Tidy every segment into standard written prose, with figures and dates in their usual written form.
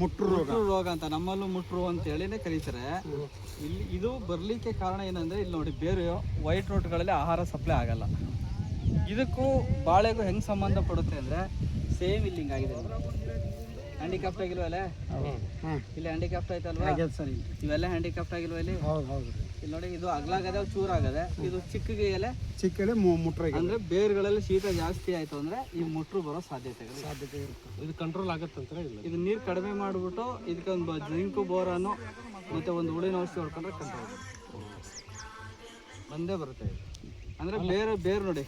ಮುಟ್ರು ರೋಗ ಅಂತ ನಮ್ಮಲ್ಲೂ ಮುಟ್ರು ಅಂತ ಹೇಳಿನೇ ಕರೀತಾರೆ. ಇಲ್ಲಿ ಇದು ಬರ್ಲಿಕ್ಕೆ ಕಾರಣ ಏನಂದ್ರೆ ಇಲ್ಲಿ ನೋಡಿ ಬೇರೆ ವೈಟ್ ರೋಟ್ಗಳಲ್ಲಿ ಆಹಾರ ಸಪ್ಲೈ ಆಗಲ್ಲ. ಇದಕ್ಕೂ ಬಾಳೆಗೂ ಹೆಂಗ್ ಸಂಬಂಧ ಪಡುತ್ತೆ ಅಂದ್ರೆ ಸೇಮ್ ಇಲ್ಲಿ ಹಿಂಗಾಗಿದೆ. ಹ್ಯಾಂಡಿಕ್ರಾಫ್ಟ್ ಆಗಿಲ್ವಲ್ಲ ಇಲ್ಲಿ ಹ್ಯಾಂಡಿಕ್ರಾಫ್ಟ್ ಆಯ್ತಲ್ವಾ ಸರ್, ಇವೆಲ್ಲ ಹ್ಯಾಂಡಿಕ್ರಾಫ್ಟ್ ಆಗಿಲ್ವ ಇಲ್ಲಿ ಇಲ್ಲಿ ನೋಡಿ ಇದು ಅಗ್ಲಾಗದೆ ಚೂರಾಗದೆ ಇದು ಚಿಕ್ಕಗೆ ಎಲೆ ಚಿಕ್ಕ ಮುಟ್ರ ಅಂದ್ರೆ ಬೇರುಗಳಲ್ಲಿ ಶೀತ ಜಾಸ್ತಿ ಆಯ್ತು ಅಂದ್ರೆ ಈ ಮುಟ್ರು ಬರೋ ಸಾಧ್ಯತೆ ಇರುತ್ತೆ. ಇದು ಕಂಟ್ರೋಲ್ ಆಗುತ್ತೆ ಅಂತ ಇಲ್ಲ. ಇದು ನೀರು ಕಡಿಮೆ ಮಾಡಿಬಿಟ್ಟು ಇದಕ್ಕೆ ಒಂದು ಜಿಂಕು ಬೋರಾನು ಮತ್ತೆ ಒಂದು ಹುಳಿನ ಔಷಧಿ ಹೊಡ್ಕೊಂಡ್ರೆ ಕಂಟ್ರೋಲ್ ಬಂದೇ ಬರುತ್ತೆ. ಅಂದ್ರೆ ಬೇರು ನೋಡಿ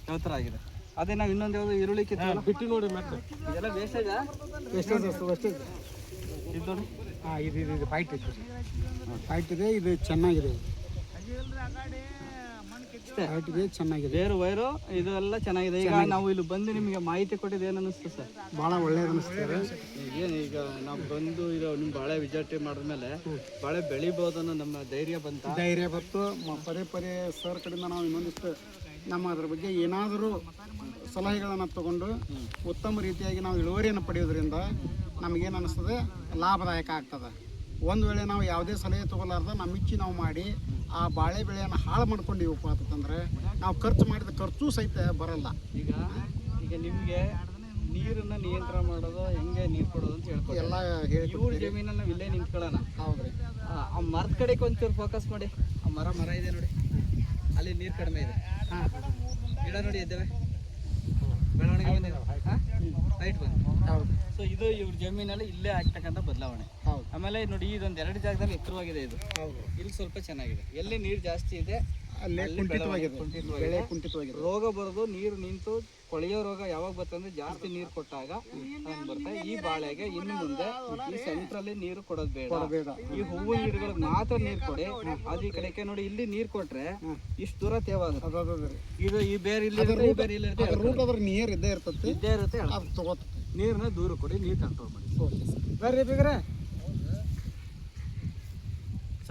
ಯಾವ ಥರ ಆಗಿದೆ. ಅದೇ ನಾವು ಇನ್ನೊಂದು ಯಾವುದು ಈರುಳ್ಳಿ ಬಿಟ್ಟು ನೋಡಿ ಮತ್ತೆ ಇದೆಲ್ಲ ವೇಸ್ಟೇಜಾ ವೇಸ್ಟೇಜ್ ಇದು ನೋಡಿ. ಇದು ಫೈಟ್ ಇದೆ, ಫೈಟ್ ಇದೆ. ಇದು ಚೆನ್ನಾಗಿದೆ, ಫೈಟ್ ಇದೆ, ಚೆನ್ನಾಗಿದೆ. ಬೇರು ವೈರು ಇದೆಲ್ಲ ಚೆನ್ನಾಗಿದೆ. ಈಗ ನಾವು ಇಲ್ಲಿ ಬಂದು ನಿಮಗೆ ಮಾಹಿತಿ ಕೊಟ್ಟಿದ್ದು ಏನು ಅನ್ನಿಸ್ತು ಸರ್? ಭಾಳ ಒಳ್ಳೇದು ಅನಿಸ್ತದೆ. ಏನು ಈಗ ನಾವು ಬಂದು ಇದು ನಿಮ್ಮ ಬಾಳೆ ವಿಸಿಟ್ ಮಾಡಿದ್ಮೇಲೆ ಬಾಳೆ ಬೆಳಿಬೋದು ಅನ್ನೋ ನಮ್ಮ ಧೈರ್ಯ ಬಂತು. ಪದೇ ಸರ್ ಕಡೆಯಿಂದ ನಾವು ಇನ್ನೊಂದಿಷ್ಟು ನಮ್ಮ ಅದ್ರ ಬಗ್ಗೆ ಏನಾದರೂ ಸಲಹೆಗಳನ್ನು ತಗೊಂಡು ಉತ್ತಮ ರೀತಿಯಾಗಿ ನಾವು ಇಳುವರಿಯನ್ನು ಪಡೆಯೋದ್ರಿಂದ ನಮಗೇನು ಅನ್ನಿಸ್ತದೆ, ಲಾಭದಾಯಕ ಆಗ್ತದೆ. ಒಂದು ವೇಳೆ ನಾವು ಯಾವುದೇ ಸಲಹೆ ತೊಗೊಲಾರ್ದ ನಮ್ಮಿಚ್ಚಿ ನಾವು ಮಾಡಿ ಆ ಬಾಳೆ ಬೆಳೆಯನ್ನು ಹಾಳು ಮಾಡ್ಕೊಂಡಿವಪ್ಪ ಅಂತಂದರೆ ನಾವು ಖರ್ಚು ಮಾಡಿದ ಖರ್ಚು ಸಹಿತ ಬರಲ್ಲ. ಈಗ ನಿಮಗೆ ನೀರನ್ನು ನಿಯಂತ್ರಣ ಮಾಡೋದು ಹೆಂಗೆ ನೀರು ಕೊಡೋದು ಅಂತ ಹೇಳ್ಕೊಡಿ. ಎಲ್ಲ ಹೇಳಿ ಇವ್ರ ಜಮೀನಲ್ಲಿ ನಾವು ಇಲ್ಲೇ ನಿಂತ್ಕೊಳ್ಳೋಣ. ಹೌದ್ರಿ, ಆ ಮರದ ಕಡೆಗೆ ಒಂಚೂರು ಫೋಕಸ್ ಮಾಡಿ. ಆ ಮರ ಇದೆ ನೋಡಿ, ಅಲ್ಲಿ ನೀರು ಕಡಿಮೆ ಇದೆ. ಗಿಡ ನೋಡಿ ಇದ್ದೇವೆ, ಬೆಳವಣಿಗೆ ಬಂದಿದೆ, ಹೈಟ್ ಬಂದು. ಹೌದು. ಸೊ ಇದು ಇವ್ರ ಜಮೀನಲ್ಲಿ ಇಲ್ಲೇ ಆಗ್ತಕ್ಕಂಥ ಬದಲಾವಣೆ. ಆಮೇಲೆ ನೋಡಿ ಇದೊಂದು 2 ಜಾಗದಲ್ಲಿ ಎತ್ತರವಾಗಿದೆ. ಇದು ಇಲ್ಲಿ ಸ್ವಲ್ಪ ಚೆನ್ನಾಗಿದೆ. ಎಲ್ಲಿ ನೀರು ಜಾಸ್ತಿ ಇದೆ ಅಲ್ಲೇ ಕುಂಠಿತವಾಗಿದೆ. ರೋಗ ಬರೋದು ನೀರು ನಿಂತು ಕೊಳೆಯೋ ರೋಗ ಯಾವಾಗ ಬರ್ತಂದ್ರೆ ಜಾಸ್ತಿ ನೀರು ಕೊಟ್ಟಾಗ ಬರ್ತದೆ. ಈ ಬಾಳೆಗೆ ಇನ್ನು ಮುಂದೆ ಈ ಸೆಂಟ್ರಲ್ಲಿ ನೀರು ಕೊಡೋದು ಬೇಡ. ಈ ಹೂವಿನ ಗಿಡಗಳಿಗೆ ಮಾತ್ರ ನೀರು ಕೊಡಿ. ಅದು ಈ ಕಡೆಗೆ ನೋಡಿ, ಇಲ್ಲಿ ನೀರು ಕೊಟ್ರೆ ಇಷ್ಟು ದೂರ ತೇವಾಗುತ್ತೆ. ಇದು ಈ ಬೇರೆ ಇಲ್ಲಿ ನೀರು ಇದ್ದೇ ಇರುತ್ತೆ. ಅದು ತಗೋತ ನೀರನ್ನ ದೂರ ಕೊಡಿ, ನೀರು ಕಂಟ್ರೋಲ್ ಮಾಡಿ. ಬರ್ರಿ ಬೇಗ್ರೆ.